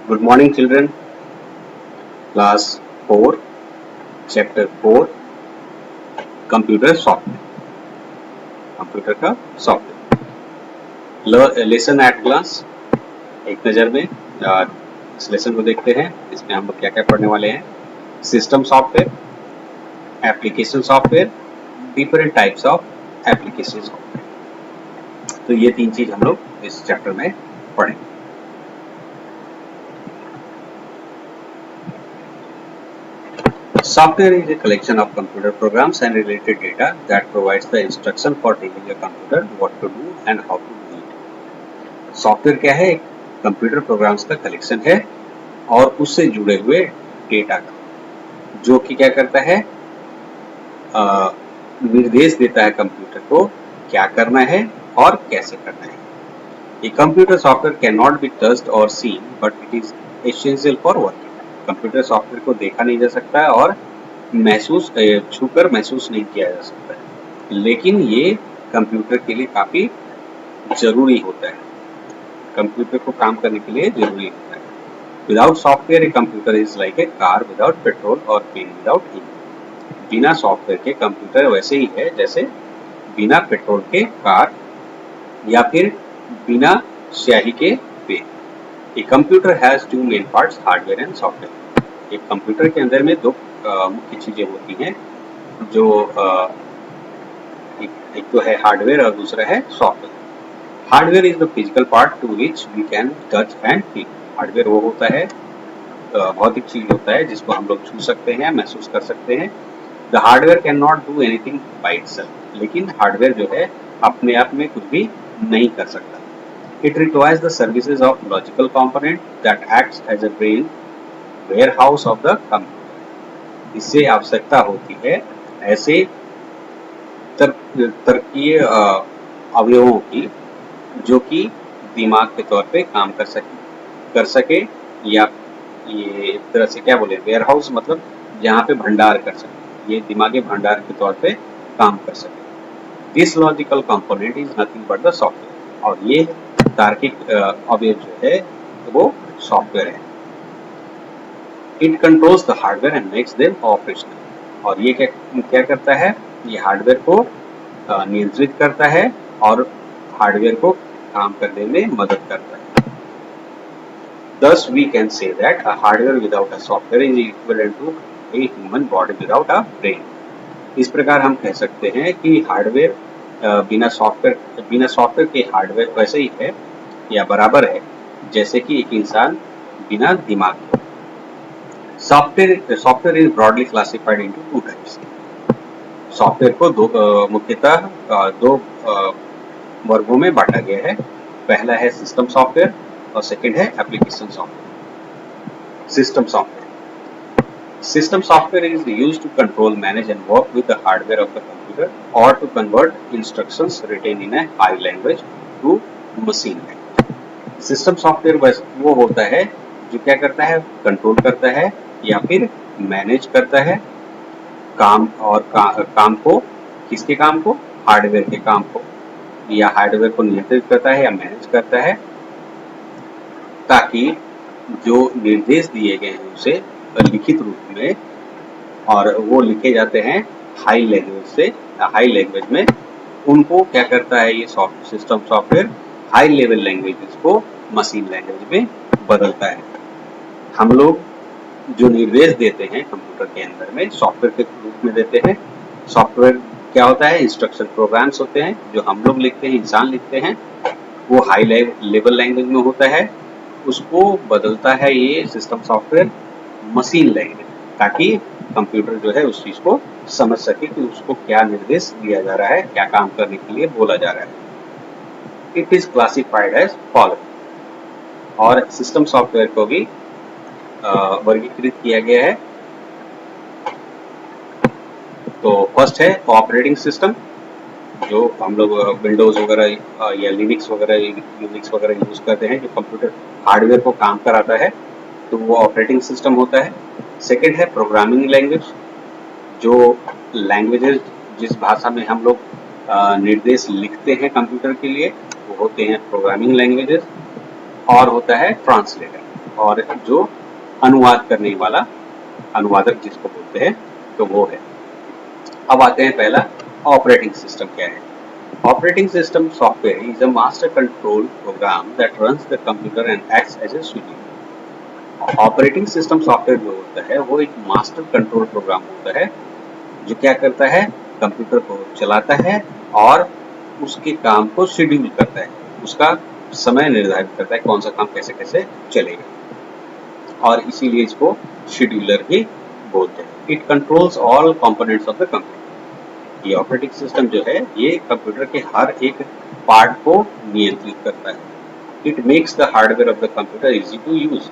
Good morning, children. Class 4, Chapter 4, Computer Software. Computer का software lesson eight class. एक नज़र में इस लेसन को देखते हैं। इसमें हम लोग क्या क्या पढ़ने वाले हैं। System software, application software, different types of application software. तो ये तीन चीज हम लोग इस चैप्टर में पढ़ेंगे। Software is a collection of computer programs and related data that provides the instruction for telling a computer what to do and how to do it. Software क्या है? कंप्यूटर प्रोग्राम्स का कलेक्शन है और उससे जुड़े हुए डेटा का, जो कि क्या करता है, निर्देश देता है कंप्यूटर को क्या करना है और कैसे करना है। A computer software cannot be touched or seen, but it is essential for working. Computer software को देखा नहीं जा सकता है और छूकर महसूस नहीं किया जा सकता है, लेकिन ये कंप्यूटर के लिए काफी जरूरी होता है, कंप्यूटर को काम करने के लिए जरूरी होता है। Without software a computer is like a car without petrol और पेन विदाउट इंक। बिना सॉफ्टवेयर के कंप्यूटर वैसे ही है जैसे बिना पेट्रोल के कार या फिर बिना स्याही के pen. A computer has two main parts, hardware and software. एक कंप्यूटर के अंदर में दो मुख्य चीजें होती हैं, जो एक तो है हार्डवेयर और दूसरा है software. Hardware is the physical part to which we can touch and feel. Hardware वो होता है, भौतिक चीज होता है जिसको हम लोग छू सकते हैं, महसूस कर सकते हैं। The hardware can not do anything by itself. लेकिन हार्डवेयर जो है अपने आप में कुछ भी नहीं कर सकता। It requires the services of logical component that acts as a brain warehouse of the computer. इससे आवश्यकता होती है ऐसे तर्कीय अवयवों की जो कि दिमाग के तौर पे काम कर सके या ये एक तरह से क्या बोले, वेयरहाउस मतलब जहाँ पे भंडार कर सके, ये दिमागी भंडार के तौर पे काम कर सके। This logical component is nothing but the software. और ये तार्किक अवयव जो है वो सॉफ्टवेयर है। It controls the hardware and makes them operational. और ये क्या करता है, ये हार्डवेयर को नियंत्रित करता है और हार्डवेयर को काम करने में मदद करता है। Thus we can say that a hardware without a software is equivalent to a human body without a brain. इस प्रकार हम कह सकते हैं कि हार्डवेयर बिना सॉफ्टवेयर के हार्डवेयर वैसे ही है या बराबर है जैसे कि एक इंसान बिना दिमाग के। Software is broadly classified into two types. Software को मुख्यतः दो वर्गों में बांटा गया है। पहला है सिस्टम सॉफ्टवेयर और सेकंड है application software. System software is used to control, manage and work with the hardware of the computer और to convert instructions written in a high language to machine language. System software वो होता है जो क्या करता है, control करता है या फिर मैनेज करता है काम को, किसके काम को, हार्डवेयर के काम को, या हार्डवेयर को नियंत्रित करता है या मैनेज करता है, ताकि जो निर्देश दिए गए हैं उसे लिखित रूप में, और वो लिखे जाते हैं हाई लैंग्वेज में, उनको क्या करता है ये system software high level languages को मशीन लैंग्वेज में बदलता है। हम लोग जो निर्देश देते हैं कंप्यूटर के अंदर में सॉफ्टवेयर के रूप में देते हैं। सॉफ्टवेयर क्या होता है, इंस्ट्रक्शन प्रोग्राम्स होते हैं जो हम लोग लिखते हैं, इंसान लिखते हैं, वो हाई लेवल लैंग्वेज में होता है। उसको बदलता है ये सिस्टम सॉफ्टवेयर मशीन लैंग्वेज, ताकि कंप्यूटर जो है उस चीज को समझ सके कि उसको क्या निर्देश दिया जा रहा है, क्या काम करने के लिए बोला जा रहा है। It is classified as following. और सिस्टम सॉफ्टवेयर को भी वर्गीकृत किया गया है। तो फर्स्ट है ऑपरेटिंग सिस्टम, जो हम लोग विंडोज वगैरह या लिनक्स वगैरह यूज करते हैं, जो कंप्यूटर हार्डवेयर को काम कराता है, तो वो ऑपरेटिंग सिस्टम होता है। सेकंड है प्रोग्रामिंग लैंग्वेज, जो लैंग्वेजेस जिस भाषा में हम लोग निर्देश लिखते हैं कंप्यूटर के लिए वो होते हैं प्रोग्रामिंग लैंग्वेजेस। और होता है ट्रांसलेटर। और जो अनुवाद करने वाला अनुवादक जिसको बोलते हैं तो वो है। अब आते हैं पहला, ऑपरेटिंग सिस्टम क्या है। Operating system software is a master control program that runs the computer and acts as a scheduler. Operating system software जो होता है वो एक मास्टर कंट्रोल प्रोग्राम होता है जो क्या करता है, कंप्यूटर को चलाता है और उसके काम को शेड्यूल करता है, उसका समय निर्धारित करता है कौन सा काम कैसे कैसे चलेगा, और इसीलिए इसको शेड्यूलर भी बोलते हैं। It controls all components of the computer. ये ऑपरेटिंग सिस्टम जो है ये कंप्यूटर के हर एक पार्ट को नियंत्रित करता है। It makes the hardware of the computer easy to use.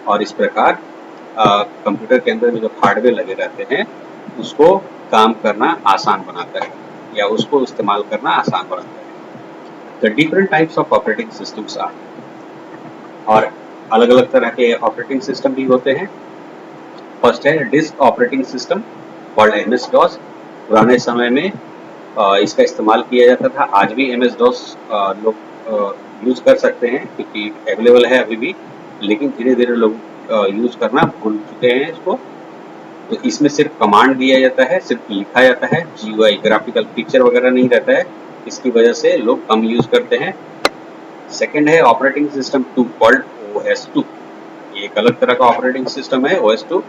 और इस प्रकार कंप्यूटर के अंदर जो हार्डवेयर लगे रहते हैं उसको काम करना आसान बनाता है या उसको इस्तेमाल करना आसान बनाता है। The different types of operating systems are, और अलग अलग तरह के ऑपरेटिंग सिस्टम भी होते हैं। फर्स्ट है disk operating system called MS DOS. पुराने समय में इसका इस्तेमाल किया जाता था, आज भी एमएस डॉस लोग यूज कर सकते हैं क्योंकि अवेलेबल है अभी भी, लेकिन धीरे धीरे लोग यूज करना भूल चुके हैं इसको। तो इसमें सिर्फ कमांड दिया जाता है, सिर्फ लिखा जाता है, जीयूआई ग्राफिकल पिक्चर वगैरह नहीं रहता है, इसकी वजह से लोग कम यूज करते हैं। सेकेंड है ऑपरेटिंग सिस्टम 2 कॉल्ड OS2। ये एक अलग तरह का ऑपरेटिंग सिस्टम है OS2।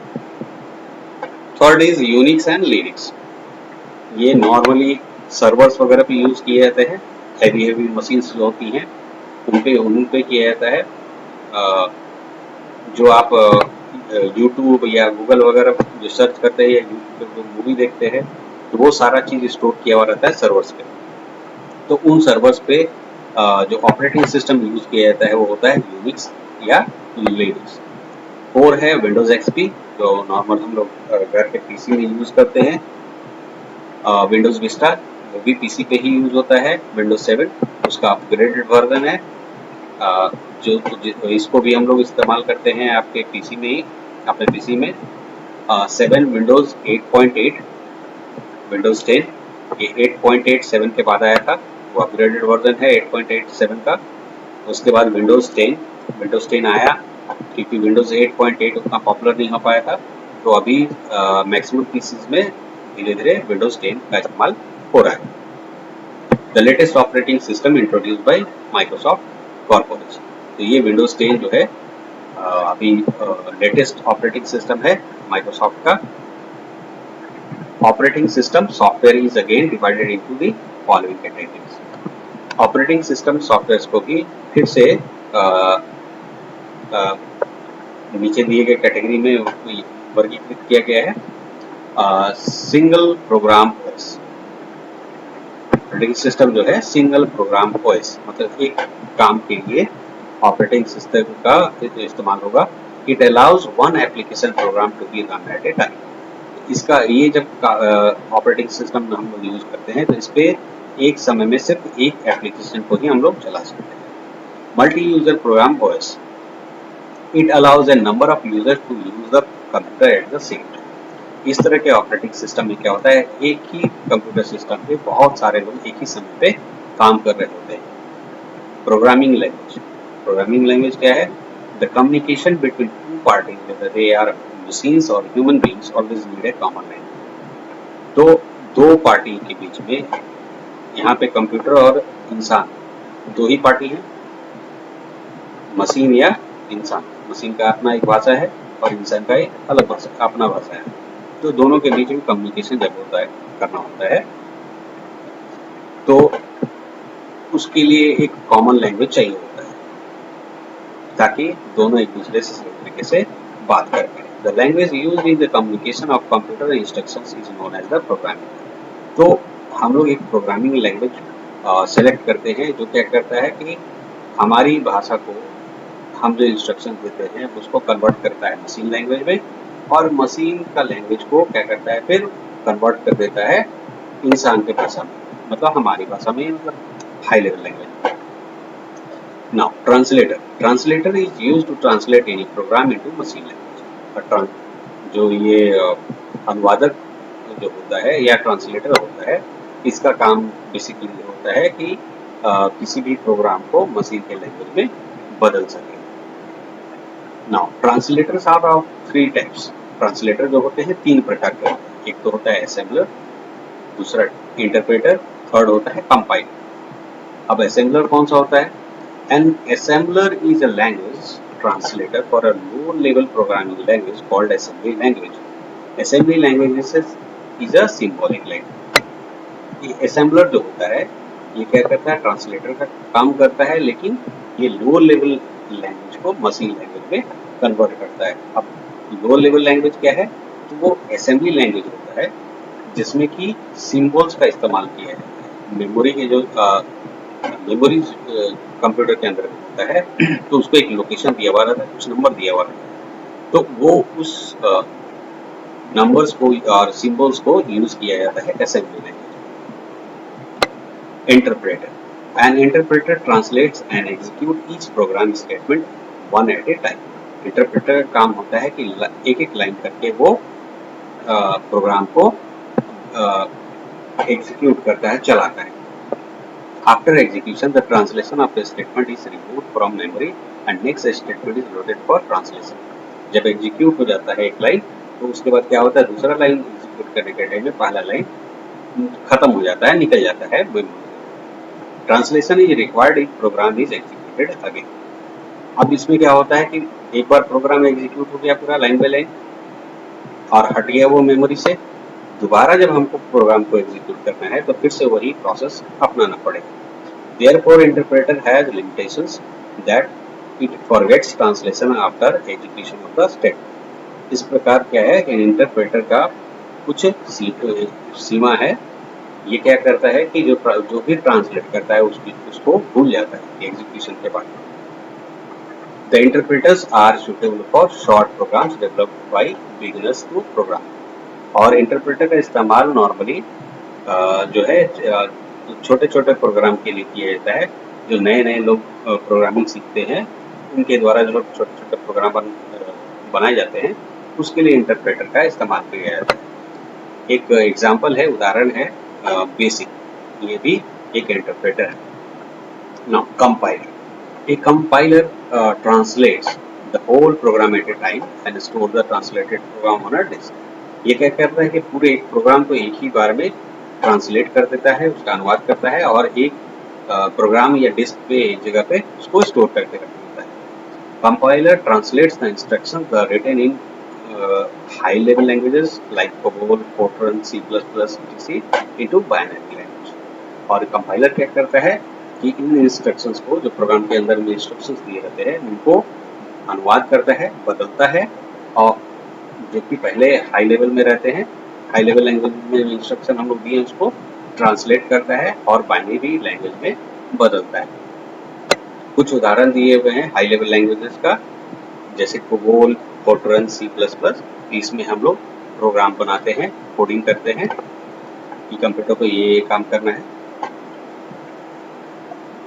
Third is Unix and Linux. ये नॉर्मली सर्वर्स वगैरह पे यूज किए जाते हैं, हैवी मशीन्स जो होती हैं उन पे किया जाता है। जो आप यूट्यूब या गूगल वगैरह जो सर्च करते हैं या यूट्यूब पे मूवी देखते हैं तो वो सारा चीज स्टोर किया हुआ रहता है सर्वर्स पे। तो उन सर्वर्स पे जो ऑपरेटिंग सिस्टम यूज किया जाता है वो होता है यूनिक्स या लिनक्स। और है विंडोज एक्सपी जो नॉर्मल हम लोग घर के पीसी में यूज करते हैं। विंडोज विस्टा वो भी पीसी पे ही यूज होता है। विंडोज 7 उसका अपग्रेडेड वर्जन है, जो इसको भी हम लोग इस्तेमाल करते हैं आपके पीसी में ही, अपने पीसी में। 7 विंडोज 8.8, विंडोज 10 ये 8.87 के बाद आया था, वो अपग्रेडेड वर्जन है 8.87 का। उसके बाद विंडोज 10 आया क्योंकि विंडोज 8.8 उतना पॉपुलर नहीं हो पाया था, तो अभी मैक्सिमम पीसीज में धीरे धीरे विंडोज 10 का इस्तेमाल हो रहा है। The latest operating system introduced by Microsoft corporation. तो ये विंडोज 10 जो है अभी लेटेस्ट ऑपरेटिंग सिस्टम है माइक्रोसॉफ्ट का। Operating system software is again divided into the following categories. Operating system software को भी फिर से नीचे दिए गए कैटेगरी में वर्गीकृत किया गया है। Single program OS. Operating system जो है सिंगल प्रोग्राम ओएस, मतलब एक काम के लिए ऑपरेटिंग सिस्टम का इस्तेमाल होगा। It allows one application program to be run at a time. इसका ये जब ऑपरेटिंग सिस्टम हम लोग यूज करते हैं तो इस पे एक समय में सिर्फ एक एप्लीकेशन को ही हम लोग चला सकते हैं। Multi user program OS. It allows a number of users to use the computer at the same time. इस तरह के ऑपरेटिंग सिस्टम में क्या होता है, एक ही कंप्यूटर सिस्टम पे बहुत सारे लोग एक ही समय पे काम कर रहे होते हैं। Programming language. प्रोग्रामिंग लैंग्वेज क्या है? The communication between two parties whether they are machines और human beings always need a common language. तो दो पार्टी के बीच में, यहाँ पे कंप्यूटर और इंसान दो ही पार्टी हैं, मशीन या इंसान। मशीन का अपना एक भाषा है और इंसान का एक अलग भाषा, अपना भाषा है। तो दोनों के बीच में कम्युनिकेशन जब होता है, करना होता है, तो उसके लिए एक कॉमन लैंग्वेज चाहिए होता है ताकि दोनों एक दूसरे से सही तरीके से बात कर पाए। The language used in the communication of computer instructions is known as the programming. तो हम लोग एक प्रोग्रामिंग लैंग्वेज सेलेक्ट करते हैं जो क्या करता है कि हमारी भाषा को हम जो इंस्ट्रक्शन देते हैं उसको कन्वर्ट करता है मशीन लैंग्वेज में, और मशीन का लैंग्वेज को क्या करता है फिर कन्वर्ट कर देता है इंसान के भाषा में, मतलब हमारी भाषा में, मतलब high level language. Now translator. Translator is used to translate any program into machine language. जो ये अनुवादक जो होता है या ट्रांसलेटर होता है, इसका काम बेसिकली होता है कि किसी भी प्रोग्राम को मशीन के लैंग्वेज में बदल सके। Now translators are of three types. Translator जो होते हैं तीन प्रकार के होते हैं। एक तो होता है असेंबलर, दूसरा इंटरप्रेटर, थर्ड होता है कंपाइलर। अब असेंबलर कौन सा होता है? An assembler is a language translator for a low level programming language called assembly language. Assembly language is a symbolic language. ये असेंबलर जो होता है ये क्या करता है? ट्रांसलेटर का काम करता है, लेकिन ये लो लेवल लैंग्वेज को मशीन लैंग्वेज में कन्वर्ट करता है। अब लो लेवल लैंग्वेज क्या है? तो वो असेंबली लैंग्वेज होता है जिसमें कि सिंबल्स का इस्तेमाल किया जाता है। मेमोरी के जो मेमोरी कंप्यूटर के अंदर होता है तो उसको एक लोकेशन दिया हुआ रहता है, कुछ नंबर दिया हुआ रहता है, तो वो उस नंबर्स को और सिंबल्स को यूज किया जाता है assembly language. Interpreter. An interpreter translates and execute each program statement one at a time. Interpreter का काम होता है कि एक एक लाइन करके वो प्रोग्राम को एग्जीक्यूट करता है, चलाता है। After execution, the translation of the statement is removed from memory and next statement is loaded for translation. जब एग्जीक्यूट हो जाता है एक लाइन तो उसके बाद क्या होता है? दूसरा लाइन एग्जीक्यूट करने के टाइम में पहला लाइन खत्म हो जाता है, निकल जाता है memory. Translation is required if program is executed again. अब इसमें क्या होता है कि एक बार प्रोग्राम एग्जीक्यूट हो गया पूरा लाइन बाय लाइन और हट गया वो मेमोरी से, दोबारा जब हमको प्रोग्राम को एग्जीक्यूट करना है तो फिर से वही प्रोसेस अपनाना पड़ेगा। Therefore, interpreter has limitations that it forgets translation after execution of the statement. इस प्रकार क्या है कि इंटरप्रेटर का कुछ सीमा है। ये क्या करता है कि जो भी ट्रांसलेट करता है उसको भूल जाता है एग्जीक्यूशन के बाद। The interpreters are suitable for short programs developed by beginners to program. और इंटरप्रेटर का इस्तेमाल नॉर्मली जो है छोटे छोटे प्रोग्राम के लिए किया जाता है। जो नए नए लोग प्रोग्रामिंग सीखते हैं उनके द्वारा जो छोटे छोटे प्रोग्राम बनाए जाते हैं उसके लिए इंटरप्रेटर का इस्तेमाल किया जाता है। एक एग्जांपल है, उदाहरण है बेसिक, ये भी एक इंटरप्रेटर है। Now compiler. A compiler translates the whole program at a time and store the translated program on a disk. ये क्या करता है कि पूरे एक प्रोग्राम को एक ही बार में ट्रांसलेट कर देता है, उसका अनुवाद करता है और एक प्रोग्राम या डिस्क पे एक जगह पे उसको स्टोर करके रख देता है। Compiler translates the instructions written in high level languages like COBOL, Fortran, C++, etc. into binary language. और कंपाइलर क्या करता है कि इन इंस्ट्रक्शंस को, जो प्रोग्राम के अंदर में इंस्ट्रक्शंस दिए रहते हैं, उनको अनुवाद करता है, बदलता है और जो कि पहले हाई लेवल में रहते हैं, हाई लेवल लैंग्वेज में इंस्ट्रक्शन हम लोग दिए उसको ट्रांसलेट करता है और बाइनरी लैंग्वेज में बदलता है। कुछ उदाहरण दिए हुए हैं हाई लेवल लैंग्वेजेस का, जैसे कोबोल, फोर्ट्रन, C++। इसमें हम लोग प्रोग्राम बनाते हैं, कोडिंग करते हैं कि कंप्यूटर को ये काम करना है।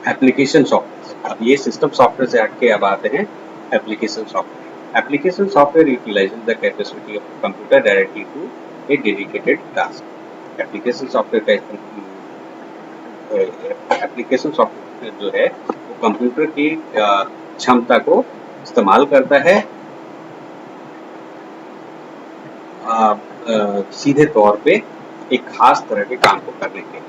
Application software. अब ये सिस्टम सॉफ्टवेयर से हटके अब आते हैं application software. Application software utilizes the capacity of computer directly to a dedicated task. Application software जो है वो कंप्यूटर की क्षमता को इस्तेमाल करता है सीधे तौर पे एक खास तरह के काम को करने के लिए।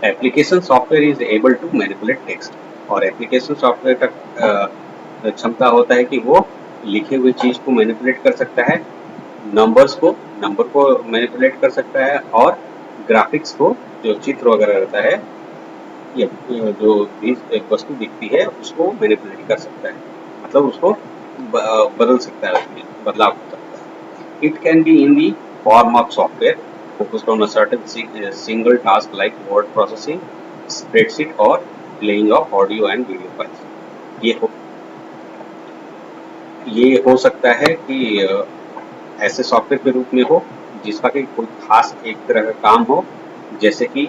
Application software is able to manipulate text. और एप्लीकेशन सॉफ्टवेयर का क्षमता होता है कि वो लिखे हुए चीज को मैनिपुलेट कर सकता है, नंबर को मैनिपुलेट कर सकता है और ग्राफिक्स को, जो चित्र वगैरह रहता है या जो भी वस्तु दिखती है उसको मैनिपुलेट कर सकता है, मतलब उसको बदल सकता है, उसमें बदलाव हो सकता है। It can be in the form of software focused on a certain single task like word processing, spreadsheet or playing of audio and video files. ये हो सकता है कि ऐसे सॉफ्टवेयर के रूप में हो जिसका कि कोई खास एक तरह का काम हो, जैसे कि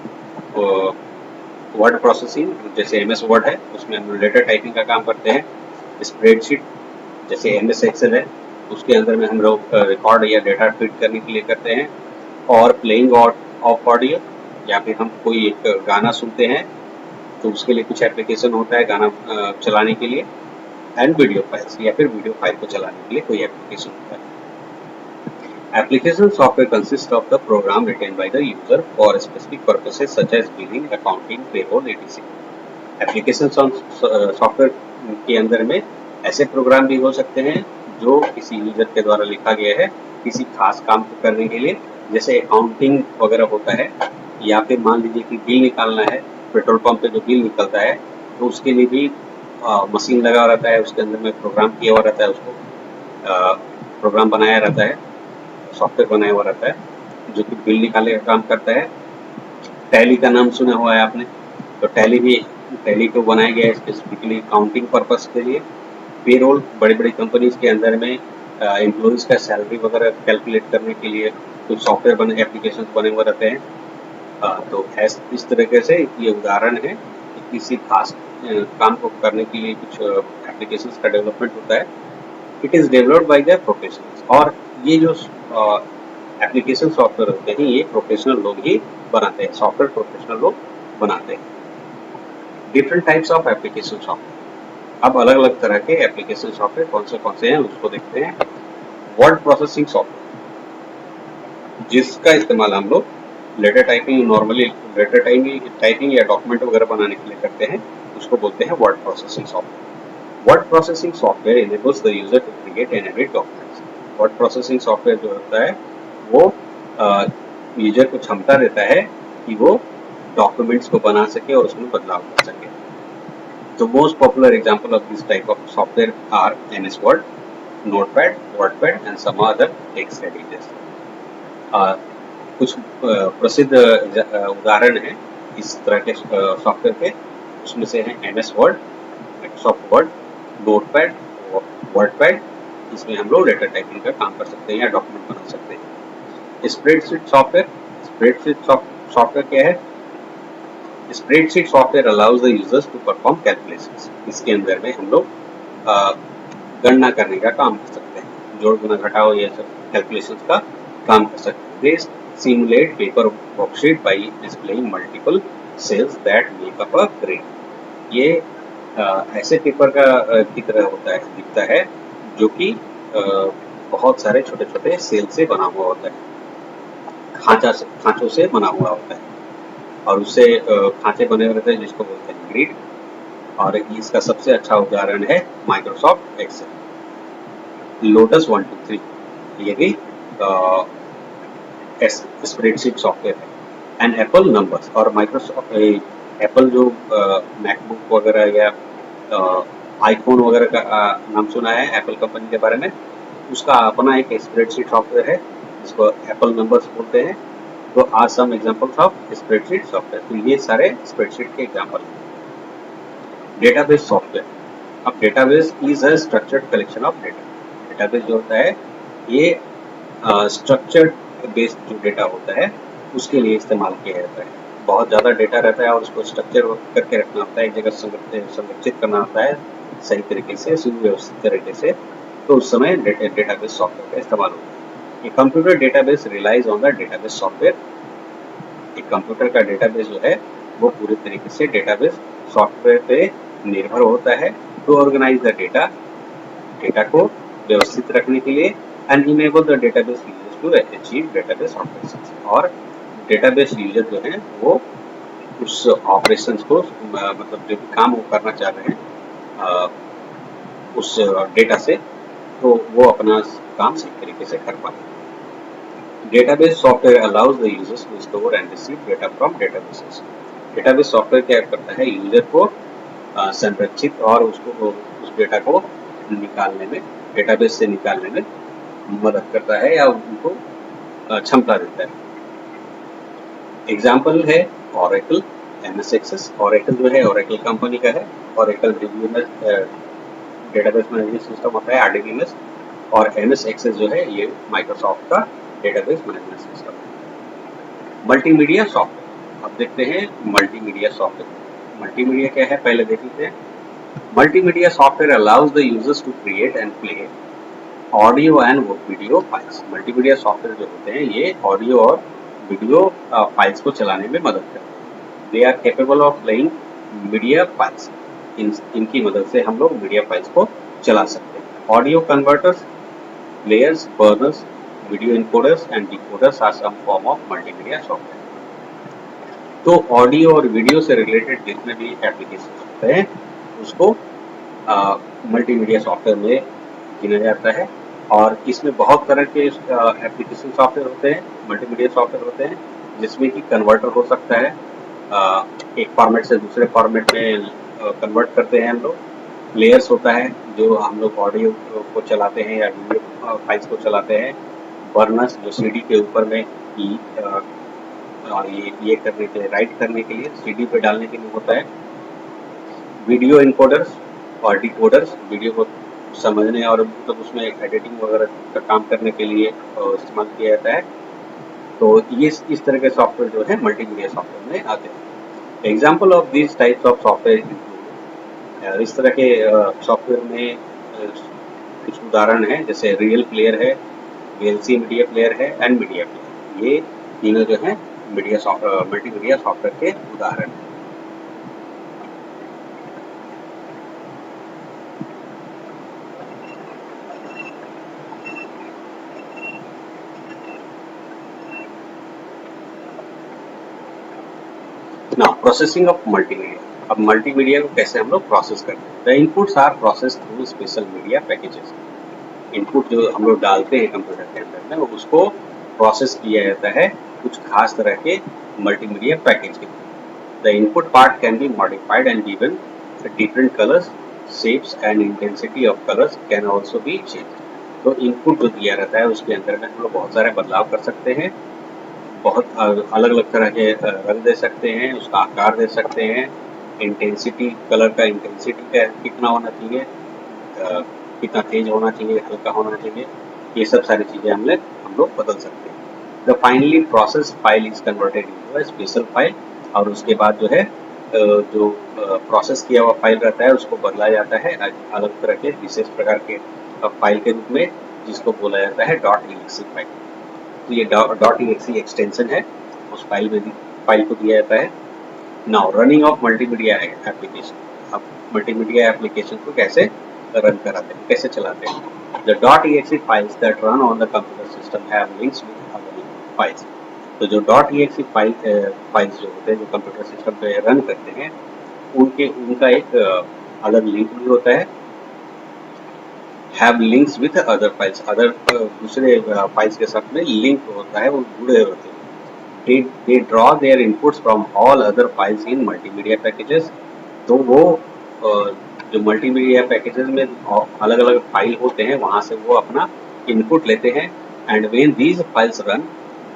वर्ड प्रोसेसिंग, जैसे MS वर्ड है उसमें हम डेटा टाइपिंग का काम करते हैं। स्प्रेडशीट जैसे MS एक्सेल है उसके अंदर में हम लोग रिकॉर्ड या डेटा फीड करने के लिए करते हैं। और प्लेइंग ऑफ ऑडियो, या फिर हम कोई एक गाना सुनते हैं तो उसके लिए कुछ एप्लीकेशन होता है गाना चलाने के लिए। एंड वीडियो फाइल्स, या फिर वीडियो फाइल को चलाने के लिए कोई एप्लीकेशन होता है। Application software consists of the program written by the user for specific purposes such as billing, accounting, payroll, etc. Application software के अंदर में ऐसे प्रोग्राम भी हो सकते हैं जो किसी यूजर के द्वारा लिखा गया है किसी खास काम को करने के लिए, जैसे अकाउंटिंग वगैरह होता है, या फिर मान लीजिए कि बिल निकालना है, पेट्रोल पंप पे जो बिल निकलता है तो उसके लिए भी मशीन लगा रहता है, उसके अंदर में प्रोग्राम किया हुआ रहता है, उसको प्रोग्राम बनाया रहता है, सॉफ्टवेयर बनाया हुआ रहता है जो कि बिल निकालने का काम करता है। टैली का नाम सुना हुआ है आपने, तो टैली को बनाया गया है स्पेसिफिकली अकाउंटिंग पर्पस के लिए। पेरोल बड़ी बड़ी कंपनीज के अंदर में एम्प्लॉइज का सैलरी वगैरह कैलकुलेट करने के लिए कुछ सॉफ्टवेयर बने एप्लीकेशन बने हुए रहते हैं। तो इस तरीके से ये उदाहरण है कि किसी खास काम को करने के लिए कुछ एप्लीकेशंस का डेवलपमेंट होता है। It is developed by the professionals, और ये जो एप्लीकेशन सॉफ्टवेयर होते हैं ये प्रोफेशनल लोग ही बनाते हैं, सॉफ्टवेयर प्रोफेशनल लोग बनाते हैं। Different types of application software, अब अलग अलग तरह के एप्लीकेशन सॉफ्टवेयर कौन से हैं उसको देखते हैं। वर्ड प्रोसेसिंग सॉफ्टवेयर, जिसका इस्तेमाल हम लोग letter typing, normally letter typing या डॉक्यूमेंट वगैरह बनाने के लिए करते हैं, उसको बोलते हैं word processing software. Word processing software enables the user to create and edit documents. Word processing software जो होता है वो यूजर को क्षमता देता है कि वो डॉक्यूमेंट्स को बना सके और उसमें बदलाव कर सके। The most popular example of this type of software are MS Word, Notepad, WordPad and some other text editors. कुछ प्रसिद्ध उदाहरण हैं इस तरह के सॉफ्टवेयर के, उसमें से हैं MS Word, Microsoft Word, Notepad, WordPad, इसमें हम लोग लेटर टाइपिंग का काम कर सकते हैं या डॉक्यूमेंट बना सकते हैं। स्प्रेडशीट सॉफ्टवेयर क्या है? Spreadsheet software allows the users to perform calculations. इसके अंदर में हम लोग गणना करने का काम कर सकते हैं, जोड़ गुना घटाओ ये सब कैलकुलेशंस का काम कर सकते हैं। They simulate paper worksheet by displaying multiple cells that make up a grade. ये ऐसे पेपर का की तरह होता है, दिखता है, जो कि बहुत सारे छोटे छोटे सेल से बना हुआ होता है, खांचों से बना हुआ होता है, और उससे खांचे बने हुए रहते हैं जिसको बोलते हैं ग्रिड। और इसका सबसे अच्छा उदाहरण है माइक्रोसॉफ्ट एक्सेल। लोटस 123 ये भी स्प्रेडशीट सॉफ्टवेयर है। एंड एप्पल नंबर्स, और माइक्रोसॉफ्ट एप्पल जो मैकबुक वगैरह या आईफोन वगैरह का नाम सुना है एप्पल कंपनी के बारे में, उसका अपना एक स्प्रेडशीट सॉफ्टवेयर है जिसको एप्पल नंबर्स बोलते हैं। तो are some examples of spreadsheet software, तो ये सारे स्प्रेडशीट के एग्जांपल हैं। डेटाबेस सॉफ्टवेयर, अब database is a structured collection of data. Database जो होता है ये स्ट्रक्चर्ड बेस्ड जो डेटा होता है उसके लिए इस्तेमाल किया जाता है। बहुत ज़्यादा डेटा रहता है और उसको स्ट्रक्चर करके रखना होता है, एक जगह संरक्षित करना होता है सही तरीके से, सुव्यवस्थित तरीके से, तो उस समय डेटाबेस सॉफ्टवेयर का इस्तेमाल होता है। Computer database relies on the database software. एक कंप्यूटर का डेटाबेस जो है वो पूरे तरीके से डेटाबेस सॉफ्टवेयर पे निर्भर होता है टू ऑर्गेनाइज द डेटा को व्यवस्थित रखने के लिए, and enable the database users to achieve database operations. और डेटाबेस यूजर जो है वो उस ऑपरेशंस को मतलब जो भी काम वो करना चाह रहे हैं उस डेटा से, तो वो अपना काम सही तरीके से कर पाए। Database software allows the users to store and receive data from databases. Database software क्या करता है, यूजर को संरक्षित और उसको उस डेटा को निकालने में, डेटाबेस से निकालने में मदद करता है या उनको क्षमता देता है। एग्जाम्पल है ऑरेकल, एमएस एक्सेस। ऑरेकल जो है ऑरेकल कंपनी का है, ऑरेकल डेटाबेस मैनेजमेंट सिस्टम होता है RDBMS, और एमएस एक्सेस जो है ये माइक्रोसॉफ्ट का डेटाबेस मैनेजमेंट सिस्टम है। मल्टीमीडिया सॉफ्टवेयर, अब देखते हैं मल्टीमीडिया सॉफ्टवेयर। मल्टीमीडिया क्या है पहले देख लेते हैं। Multimedia software allows the users to create and play audio and video files. Multimedia software जो होते हैं ये ऑडियो और वीडियो फाइल्स को चलाने में मदद करते हैं। They are capable of playing media files. इनकी मदद से हम लोग मीडिया फाइल्स को चला सकते हैं। Audio converters, players, burners, video encoders and decoders are some form of multimedia software. तो ऑडियो और वीडियो से रिलेटेड जितने भी एप्लीकेशन होते हैं उसको मल्टीमीडिया सॉफ्टवेयर में गिना जाता है। और इसमें बहुत तरह के एप्लीकेशन सॉफ्टवेयर होते हैं, मल्टीमीडिया सॉफ्टवेयर होते हैं, जिसमें कि कन्वर्टर हो सकता है, एक फॉर्मेट से दूसरे फॉर्मेट में कन्वर्ट करते हैं हम लोग। प्लेयर्स होता है जो हम लोग ऑडियो को चलाते हैं या वीडियो फाइल्स को चलाते हैं। बर्नर्स जो सीडी के ऊपर में ये करने के लिए, राइट करने के लिए, सीडी पे डालने के लिए होता है। वीडियो इनकोडर्स और डिकोडर्स, वीडियो को समझने और मतलब उसमें एडिटिंग वगैरह का काम करने के लिए इस्तेमाल किया जाता है। तो ये इस तरह के सॉफ्टवेयर जो है मल्टीमीडिया सॉफ्टवेयर में आते हैं। Example of this types of software include, इस तरह के सॉफ्टवेयर में कुछ उदाहरण हैं, जैसे रियल प्लेयर है, वीएलसी मीडिया प्लेयर है एंड मीडिया प्लेयर। ये तीनों जो है मीडिया सॉफ्टवेयर, मल्टीमीडिया सॉफ्टवेयर के उदाहरण हैं। Now processing of multimedia. अब मल्टीमीडिया को कैसे हम लोग प्रोसेस करते हैं? The inputs are processed through special media packages. Input जो हम लोग डालते हैं कंप्यूटर के अंदर में, उसको प्रोसेस किया जाता है कुछ खास तरह के मल्टीमीडिया पैकेज के। The input part can be modified and given different colours, shapes and intensity of colours can also be change. तो इनपुट जो दिया रहता है उसके अंदर में हम लोग बहुत सारे बदलाव कर सकते हैं, बहुत अलग अलग तरह के रंग दे सकते हैं, उसका आकार दे सकते हैं, इंटेंसिटी, कलर का इंटेंसिटी का कितना होना चाहिए, कितना तेज होना चाहिए, हल्का होना चाहिए, ये सब सारी चीजें हम लोग बदल सकते हैं। The finally process file is converted into a special file. और उसके बाद जो है जो प्रोसेस किया हुआ फाइल रहता है उसको बदला जाता है अलग तरह के विशेष प्रकार के फाइल के रूप में, जिसको बोला जाता है .exe फाइल। तो ये .exe एक्सटेंशन है, उस फाइल को दिया जाता है। Now running of multimedia application. अब मल्टीमीडिया एप्लीकेशन को कैसे रन कराते हैं, कैसे चलाते हैं? The .exe files that run on the computer system have links with other files. तो जो .exe फाइल्स जो होते हैं, जो कंप्यूटर सिस्टम पे रन करते हैं, उनका एक अलग लिंक भी होता है। Have links with other files, other दूसरे फाइल्स के साथ में लिंक होता है, वो जुड़े होते हैं। they draw their inputs from all other files in multimedia packages। तो वो जो मल्टीमीडिया पैकेजेस में अलग अलग फाइल होते हैं, वहां से वो अपना इनपुट लेते हैं। And when these files run,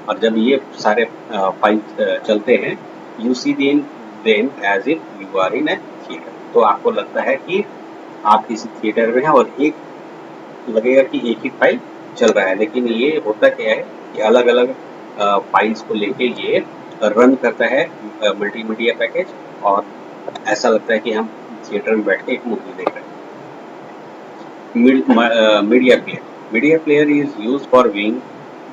और जब ये सारे फाइल्स चलते हैं, you see them as if you are in a theatre. तो आपको लगता है कि आप किसी थिएटर में हैं और एक लगेगा कि एक ही फाइल चल रहा है, लेकिन ये होता क्या है कि अलग अलग फाइल्स को लेके ये रन करता है मल्टीमीडिया पैकेज, और ऐसा लगता है कि हम थिएटर में बैठ के एक मूवी देख रहे हैं। Media player. Media player is used for viewing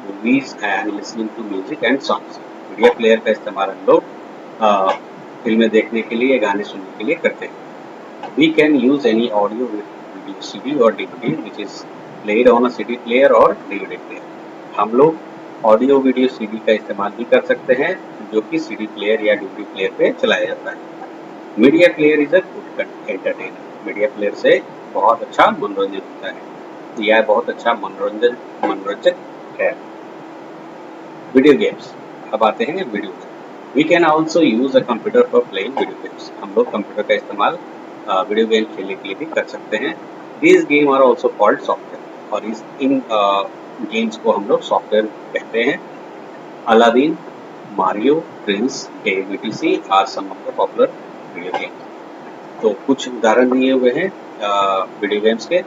movies and listening to music and songs. Media player का इस्तेमाल हम लोग फिल्में देखने के लिए, गाने सुनने के लिए करते हैं। We can use any audio video CD or DVD which is played on a CD player or DVD player। हम लोग ऑडियो वीडियो सीडी का इस्तेमाल भी कर सकते हैं, जो कि सीडी प्लेयर या डीवीडी प्लेयर पे चलाया जाता है। Media player is a good entertainer. Media player से बहुत अच्छा मनोरंजन होता है, यह बहुत अच्छा मनोरंजक है। Video games. अब आते हैं video game. We can also use a computer for playing video games. हम लोग कंप्यूटर का इस्तेमाल वीडियो गेम खेलने के लिए भी कर सकते हैं। These game are also called software, और इन गेम्स को हम लोग सॉफ्टवेयर कहते हैं। Aladdin, Mario, Prince, ABTC are some of the popular video games. तो कुछ उदाहरण दिए हुए हैं वीडियो गेम्स के,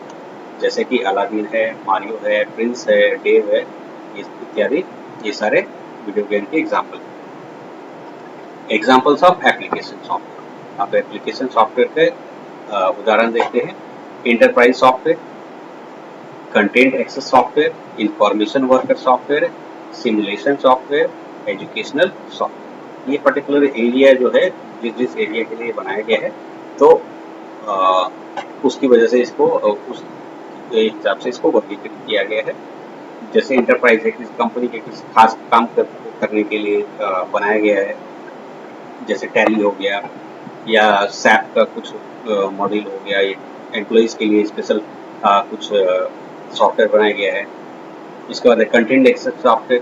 जैसे कि अलादीन है, मारियो है, प्रिंस है, डेव है, इत्यादि। ये सारे वीडियो गेम के example. Examples of application software. आप एप्लीकेशन सॉफ्टवेयर के उदाहरण देखते हैं। Enterprise software, content access software, information worker software, simulation software, educational software. ये पर्टिकुलर एरिया जो है, जिस एरिया के लिए बनाया गया है, तो उसकी वजह से इसको उस हिसाब से इसको वर्गीकृत किया गया है। जैसे इंटरप्राइज है, किसी कंपनी के किसी खास काम करने के लिए बनाया गया है, जैसे टैली हो गया या सैप का कुछ मॉड्यूल हो गया, एम्प्लॉइज के लिए स्पेशल कुछ सॉफ्टवेयर बनाया गया है। इसके बाद कंटेंट एक्सेस सॉफ्टवेयर,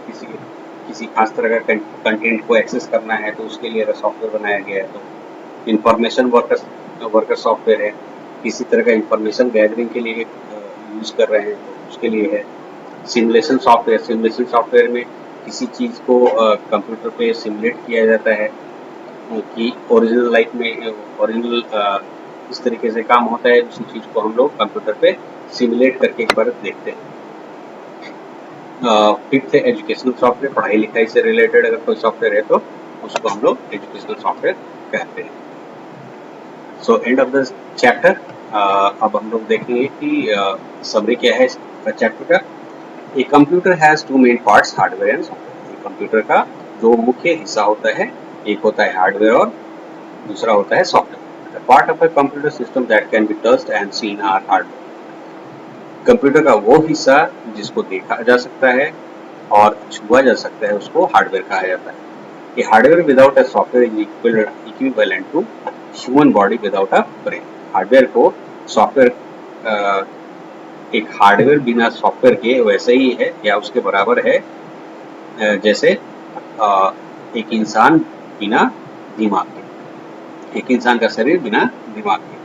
किसी खास तरह का कंटेंट को एक्सेस करना है तो उसके लिए सॉफ्टवेयर बनाया गया है। तो इंफॉर्मेशन वर्कर सॉफ्टवेयर है, किसी तरह का इंफॉर्मेशन गैदरिंग के लिए यूज कर रहे हैं तो उसके लिए है। सिमुलेशन सॉफ्टवेयर में किसी चीज़ को कंप्यूटर पे सिमुलेट किया जाता है कि ओरिजिनल लाइफ में ओरिजिनल इस तरीके से काम होता है, उसी चीज़ को हम लोग कंप्यूटर पे सिमुलेट करके एक बार देखते हैं। फिफ्थ है एजुकेशनल सॉफ्टवेयर, पढ़ाई लिखाई से रिलेटेड अगर कोई सॉफ्टवेयर है तो उसको हम लोग एजुकेशनल सॉफ्टवेयर कहते हैं। So end of the chapter, अब हम लोग देखेंगे कि समरी क्या है इस चैप्टर का। A computer has two main parts, hardware and software. Computer का जो मुख्य हिस्सा होता है, एक होता है हार्डवेयर और दूसरा होता है software. Part of a computer system that can be touched and seen are hardware. Computer का वो हिस्सा जिसको देखा जा सकता है और छुआ जा सकता है उसको हार्डवेयर कहा जाता है। A hardware without a software is equivalent to human body without a brain. Hardware को सॉफ्टवेयर एक हार्डवेयर बिना सॉफ्टवेयर के वैसे ही है या उसके बराबर है जैसे एक इंसान बिना दिमाग के, एक इंसान का शरीर बिना दिमाग के।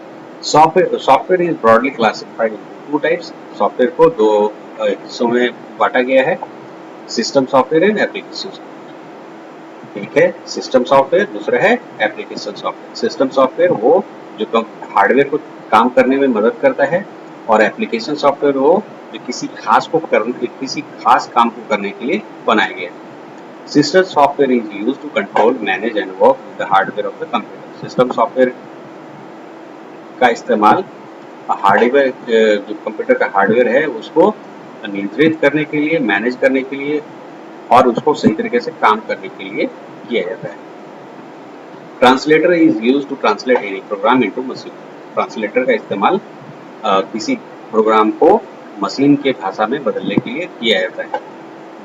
Software is broadly classified in two types. Software को दो हिस्सों में बांटा गया है, system software and application software. एक है सिस्टम सॉफ्टवेयर, दूसरा है एप्लीकेशन सॉफ्टवेयर। सिस्टम सॉफ्टवेयर वो जो हार्डवेयर को काम करने में मदद करता है, और एप्लीकेशन सॉफ्टवेयर वो जो किसी खास काम को करने के लिए बनाया गया है। System software is used to control, manage and work with the hardware of the computer. System software का इस्तेमाल हार्डवेयर, जो कंप्यूटर का हार्डवेयर है उसको नियंत्रित करने के लिए, मैनेज करने के लिए और उसको सही तरीके से काम करने के लिए किया जाता है। Translator is used to translate any program into machine. Translator का इस्तेमाल किसी प्रोग्राम को मशीन के भाषा में बदलने के लिए किया जाता है।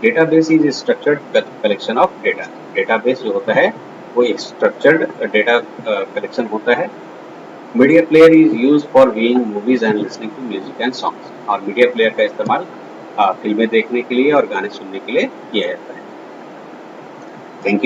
Database is structured collection of data. Database जो होता है वो एक स्ट्रक्चर्ड डेटा कलेक्शन होता है। Media player is use for viewing movies and listening to music and songs. और मीडिया प्लेयर का इस्तेमाल फिल्में देखने के लिए और गाने सुनने के लिए किया जाता है। Thank you.